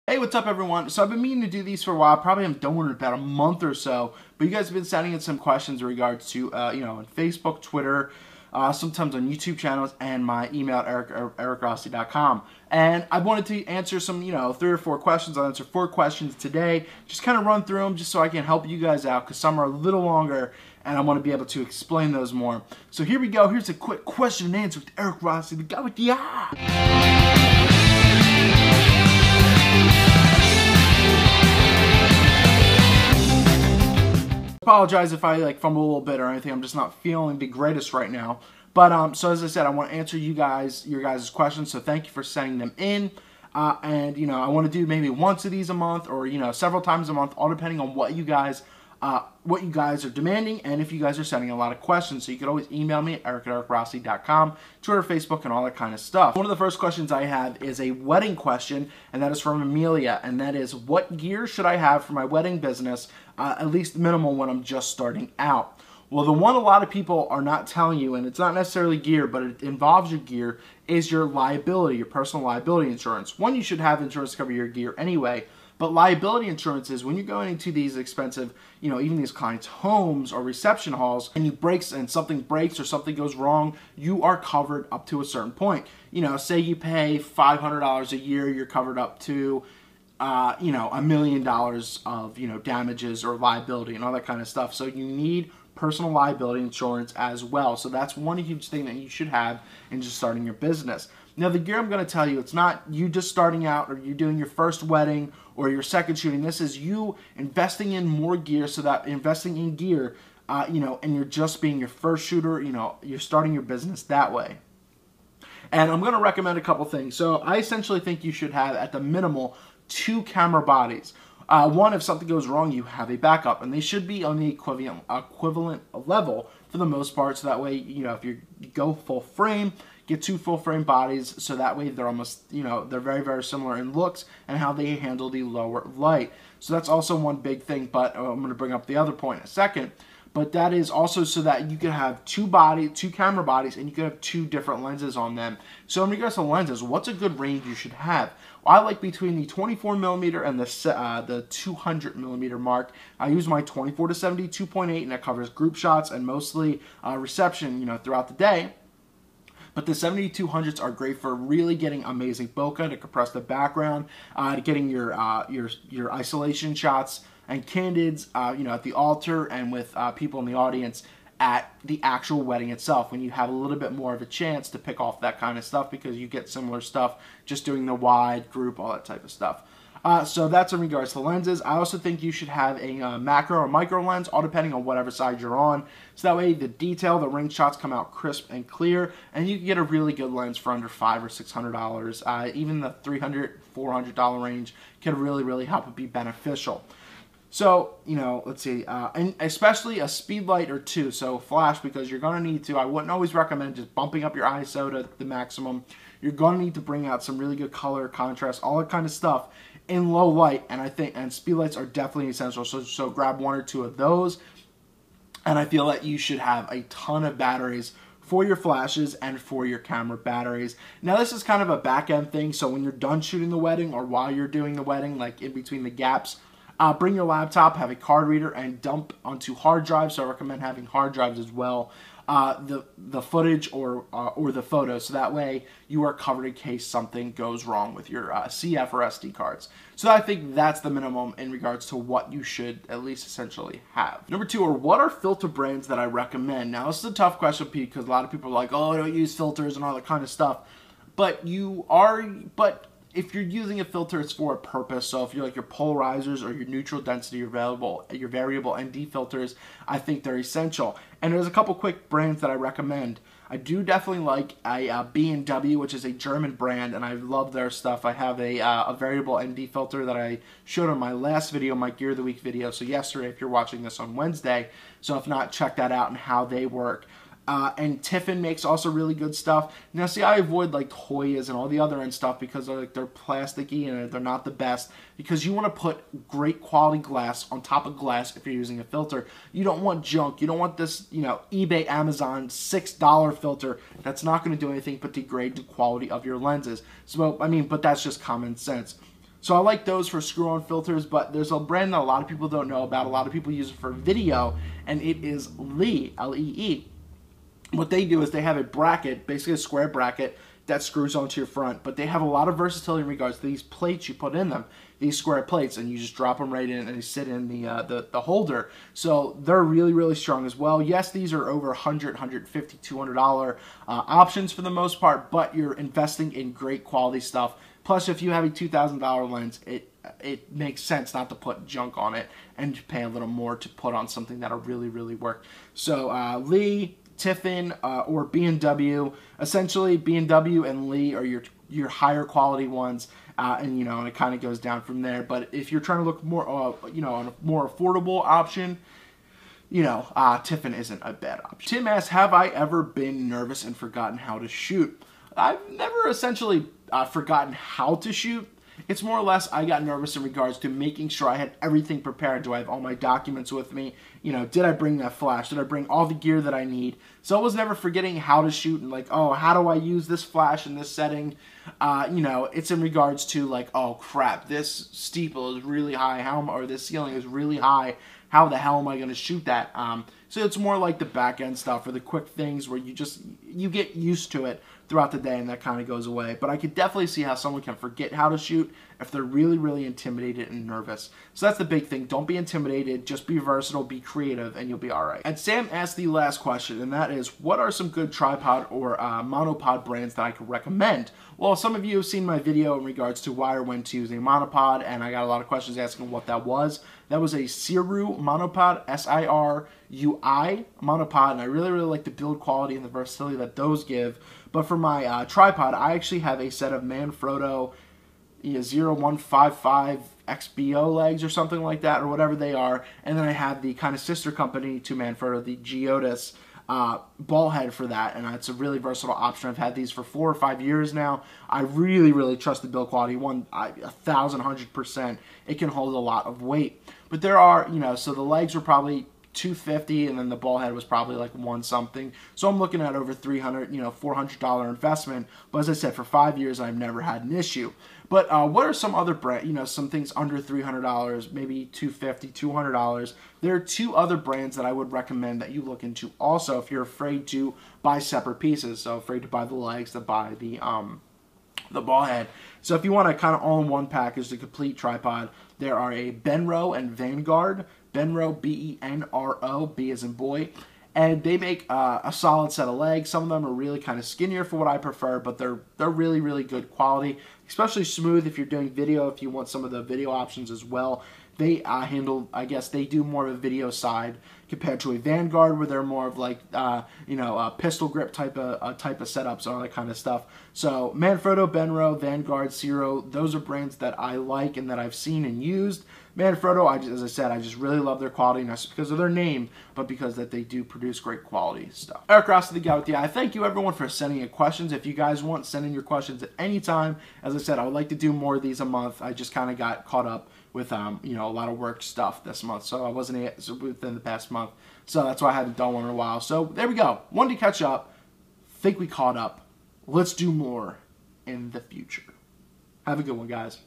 Hey, what's up everyone? So I've been meaning to do these for a while. Probably I'm done with it about a month or so. But you guys have been sending in some questions in regards to, on Facebook, Twitter, sometimes on YouTube channels, and my email at ericrossi.com. And I wanted to answer some, 3 or 4 questions. I'll answer 4 questions today. Just kind of run through them just so I can help you guys out because some are a little longer and I want to be able to explain those more. So here we go. Here's a quick question and answer with Eric Rossi, the guy with the eye. Apologize if I fumble a little bit or anything. I'm just not feeling the greatest right now. But so as I said, I want to answer your guys' questions. So thank you for sending them in. And I want to do maybe once of these a month, or several times a month, all depending on what you guys are demanding, and if you guys are sending a lot of questions. So you can always email me at eric@ericrossi.com, Twitter, Facebook, and all that kind of stuff. One of the first questions I have is a wedding question, and that is from Amelia, and that is, what gear should I have for my wedding business, at least minimal when I'm just starting out? Well, the one a lot of people are not telling you, and it's not necessarily gear, but it involves your gear, is your liability, your personal liability insurance. One, you should have insurance to cover your gear anyway, but liability insurance is when you're going into these expensive, even these clients' homes or reception halls, and something breaks or something goes wrong, you are covered up to a certain point. Say you pay $500 a year, you're covered up to $1 million of, damages or liability and all that kind of stuff. So you need personal liability insurance as well. So that's one huge thing that you should have in just starting your business. Now, the gear I'm going to tell you, it's not you just starting out or you doing your first wedding or your second shooting. This is you investing in more gear, so that investing in gear, and you're just being your first shooter, you're starting your business that way. And I'm going to recommend a couple things. So I essentially think you should have, at the minimal, 2 camera bodies. One, if something goes wrong, you have a backup, and they should be on the equivalent level for the most part. So that way, if you go full frame, get 2 full frame bodies. So that way, they're almost, they're very, very similar in looks and how they handle the lower light. So that's also one big thing. But I'm going to bring up the other point in a second. But that is also so that you can have 2 camera bodies, and you can have 2 different lenses on them. So in regards to lenses, what's a good range you should have? Well, I like between the 24mm and the 200mm mark. I use my 24-70 2.8, and that covers group shots and mostly reception, throughout the day. But the 70-200s are great for really getting amazing bokeh, to compress the background, to getting your isolation shots and candids, at the altar and with people in the audience at the actual wedding itself, when you have a little bit more of a chance to pick off that kind of stuff, because you get similar stuff just doing the wide group, all that type of stuff. So that's in regards to lenses. I also think you should have a macro or micro lens, all depending on whatever side you're on. So that way the ring shots come out crisp and clear, and you can get a really good lens for under $500 or $600. Even the $300, $400 range can really, really help it be beneficial. So, let's see, and especially a speed light or 2, so flash, because you're going to need to. I wouldn't always recommend just bumping up your ISO to the maximum. You're going to need to bring out some really good color, contrast, all that kind of stuff in low light, and speed lights are definitely essential. So grab 1 or 2 of those, and I feel that you should have a ton of batteries for your flashes and for your camera batteries. Now, this is kind of a back-end thing, so when you're done shooting the wedding or while you're doing the wedding, like in between the gaps, bring your laptop, have a card reader, and dump onto hard drives. So I recommend having hard drives as well, the footage or the photos. So that way you are covered in case something goes wrong with your CF or SD cards. So I think that's the minimum in regards to what you should at least essentially have. Number 2 are, what are filter brands that I recommend? Now, this is a tough question, Pete, because a lot of people are like, oh, I don't use filters and all that kind of stuff. But if you're using a filter, it's for a purpose. So if you're like your polarizers or your neutral density, your variable ND filters, I think they're essential. And there's a couple quick brands that I recommend. I do definitely like a B&W, which is a German brand, and I love their stuff. I have a variable ND filter that I showed on my last video, my Gear of the Week video. So yesterday, if you're watching this on Wednesday. So if not, check that out and how they work. And Tiffin makes also really good stuff. Now, see, I avoid like Hoyas and all the other end stuff because they're plasticky and they're not the best. Because you want to put great quality glass on top of glass if you're using a filter. You don't want junk. You don't want this, eBay, Amazon $6 filter that's not going to do anything but degrade the quality of your lenses. So, but that's just common sense. So I like those for screw-on filters, but there's a brand that a lot of people don't know about. A lot of people use it for video, and it is Lee, L-E-E. What they do is they have a bracket, basically a square bracket, that screws onto your front, but they have a lot of versatility in regards to these plates you put in them, these square plates, and you just drop them right in and they sit in the holder. So they're really, really strong as well. Yes, these are over $100, $150, $200 options for the most part, but you're investing in great quality stuff. Plus, if you have a $2,000 lens, it makes sense not to put junk on it and pay a little more to put on something that'll really, really work. So Lee, Tiffin, or B&W. Essentially, B&W and Lee are your higher quality ones, and it kind of goes down from there. But if you're trying to look more, on a more affordable option, Tiffin isn't a bad option. Tim asks, have I ever been nervous and forgotten how to shoot? I've never essentially forgotten how to shoot. It's more or less I got nervous in regards to making sure I had everything prepared. Do I have all my documents with me? Did I bring that flash? Did I bring all the gear that I need? So I was never forgetting how to shoot and like, oh, how do I use this flash in this setting? It's in regards to like, oh crap, this steeple is really high, or this ceiling is really high. How the hell am I going to shoot that? So it's more like the back end stuff or the quick things where you get used to it throughout the day and that kind of goes away. But I could definitely see how someone can forget how to shoot if they're really, really intimidated and nervous. So that's the big thing. Don't be intimidated. Just be versatile, be creative, and you'll be all right. And Sam asked the last question, and that is, what are some good tripod or monopod brands that I could recommend? Well, some of you have seen my video in regards to why or when to use a monopod, and I got a lot of questions asking what that was. That was a Siru monopod, S-I-R-U-I monopod, and I really, really like the build quality and the versatility that those give. But for my tripod, I actually have a set of Manfrotto 0155 XBO legs or something like that, or whatever they are, and then I have the kind of sister company to Manfrotto, the Geodis ball head for that, and it's a really versatile option. I've had these for 4 or 5 years now. I really, really trust the build quality. 1,100%. It can hold a lot of weight. But there are, so the legs were probably $250, and then the ball head was probably like $1 something. So I'm looking at over $300, $400 investment. But as I said, for 5 years, I've never had an issue. But what are some other brands, some things under $300, maybe $250, $200? There are 2 other brands that I would recommend that you look into also if you're afraid to buy separate pieces. So afraid to buy the legs, to buy the ball head. So if you want to kind of all-in-one package, the complete tripod, there are a Benro and Vanguard. Benro, B-E-N-R-O, B as in boy. And they make a solid set of legs. Some of them are really kind of skinnier for what I prefer, but they're really, really good quality. Especially smooth if you're doing video, if you want some of the video options as well. They handle, I guess, they do more of a video side compared to a Vanguard, where they're more of like, a pistol grip type of setups and all that kind of stuff. So Manfrotto, Benro, Vanguard, Ciro, those are brands that I like and that I've seen and used. Manfrotto, as I said, I just really love their quality, not just because of their name, but because that they do produce great quality stuff. Eric Rossi, the guy with the eye. Thank you everyone for sending in questions. If you guys want, send in your questions at any time. As I said, I would like to do more of these a month. I just kind of got caught up with a lot of work stuff this month, so I wasn't within the past month, so that's why I hadn't done one in a while. So there we go. Wanted to catch up. Think we caught up. Let's do more in the future. Have a good one, guys.